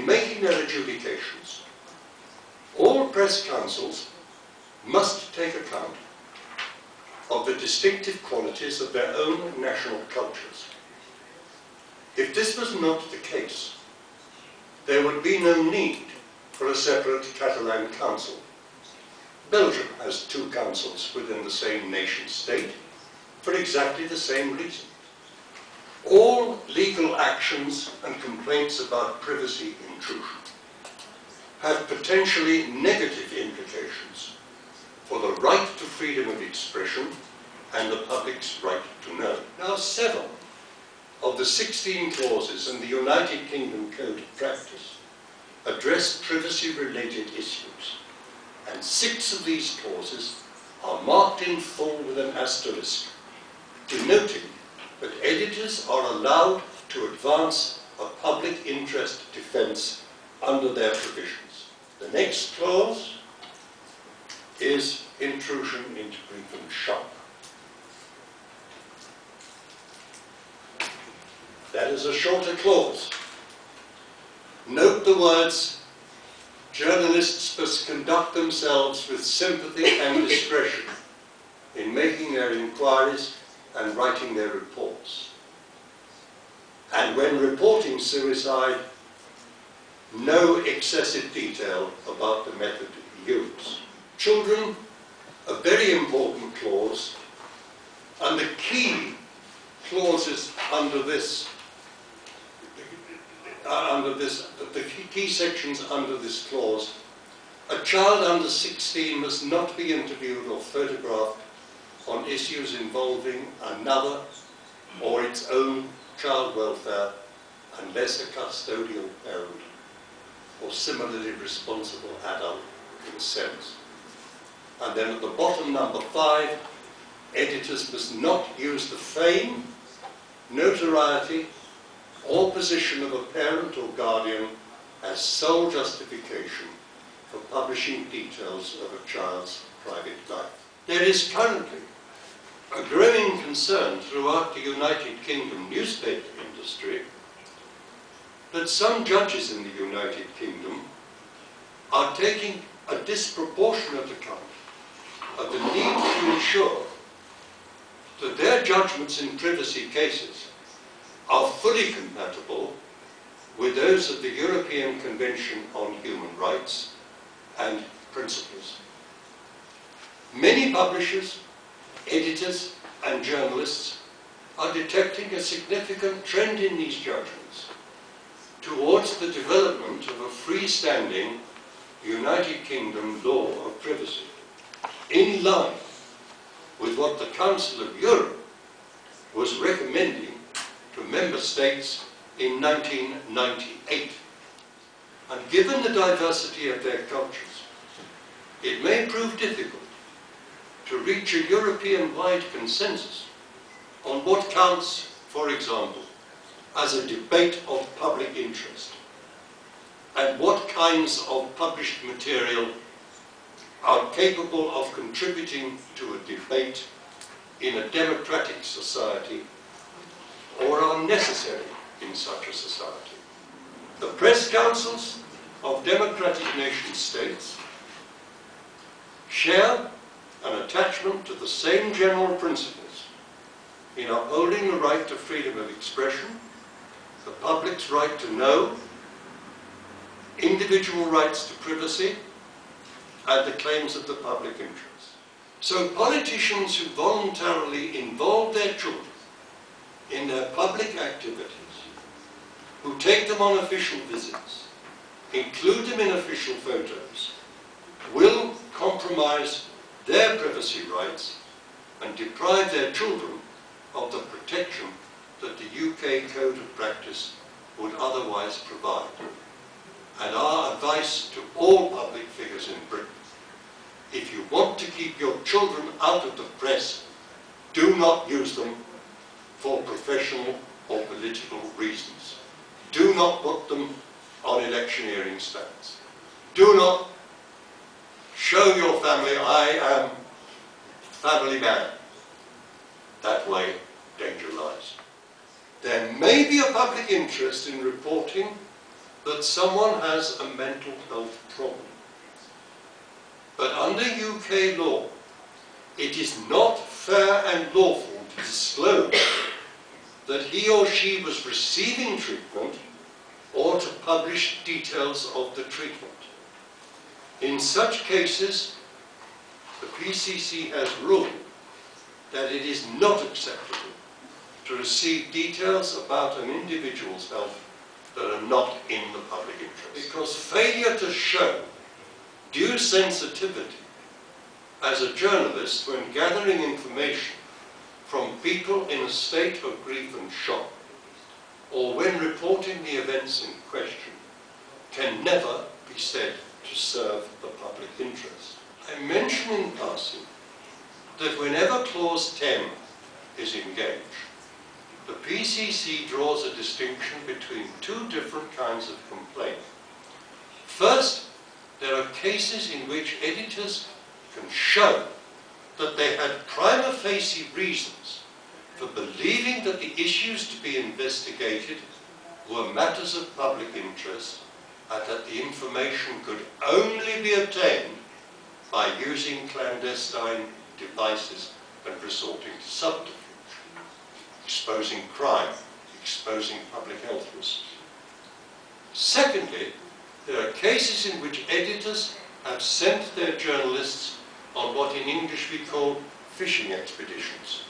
in making their adjudications, all press councils must take account of the distinctive qualities of their own national cultures. If this was not the case, there would be no need for a separate Catalan council. Belgium has two councils within the same nation state for exactly the same reason. All legal actions and complaints about privacy intrusion have potentially negative implications for the right to freedom of expression and the public's right to know. Now, 7 of the 16 clauses in the United Kingdom Code of Practice address privacy-related issues, and 6 of these clauses are marked in full with an asterisk, denoting that editors are allowed to advance a public interest defense under their provisions. The next clause is intrusion into brief and shop. That is a shorter clause. Note the words, journalists must conduct themselves with sympathy and discretion in making their inquiries and writing their reports. And when reporting suicide, no excessive detail about the method used. Children, a very important clause, and the key clauses under this, the key sections under this clause. A child under 16 must not be interviewed or photographed on issues involving another or its own child welfare unless a custodial parent or similarly responsible adult consents. And then at the bottom, number 5, editors must not use the fame, notoriety, or position of a parent or guardian as sole justification for publishing details of a child's private life. There is currently a growing concern throughout the United Kingdom newspaper industry that some judges in the United Kingdom are taking a disproportionate account of the need to ensure that their judgments in privacy cases are fully compatible with those of the European Convention on Human Rights and Principles. Many publishers, editors, and journalists are detecting a significant trend in these judgments towards the development of a freestanding United Kingdom law of privacy, in line with what the Council of Europe was recommending to member states in 1998. And given the diversity of their cultures, it may prove difficult to reach a European-wide consensus on what counts, for example, as a debate of public interest, and what kinds of published material are capable of contributing to a debate in a democratic society or are necessary in such a society. The press councils of democratic nation states share an attachment to the same general principles in upholding the right to freedom of expression, the public's right to know, individual rights to privacy, and the claims of the public interest. So politicians who voluntarily involve their children in their public activities, who take them on official visits, include them in official photos, will compromise their privacy rights and deprive their children of the protection that the UK Code of Practice would otherwise provide. And our advice to all public figures in Britain: if you want to keep your children out of the press, do not use them for professional or political reasons. Do not put them on electioneering stands. Do not show your family, I am family man. That way, danger lies. There may be a public interest in reporting that someone has a mental health problem. But under UK law, it is not fair and lawful to disclose that he or she was receiving treatment or to publish details of the treatment. In such cases, the PCC has ruled that it is not acceptable to receive details about an individual's health that are not in the public interest. Because failure to show due sensitivity as a journalist when gathering information from people in a state of grief and shock, or when reporting the events in question, can never be said to serve the public interest. I mention in passing that whenever Clause 10 is engaged, the PCC draws a distinction between two different kinds of complaint. First, there are cases in which editors can show that they had prima facie reasons for believing that the issues to be investigated were matters of public interest and that the information could only be obtained by using clandestine devices and resorting to subterfuge, exposing crime, exposing public health risks. Secondly, there are cases in which editors have sent their journalists on what in English we call fishing expeditions,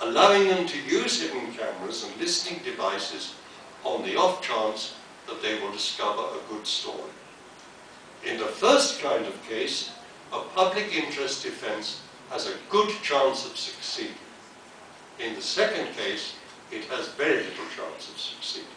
allowing them to use hidden cameras and listening devices on the off chance that they will discover a good story. In the first kind of case, a public interest defence has a good chance of succeeding. In the second case, it has very little chance of succeeding.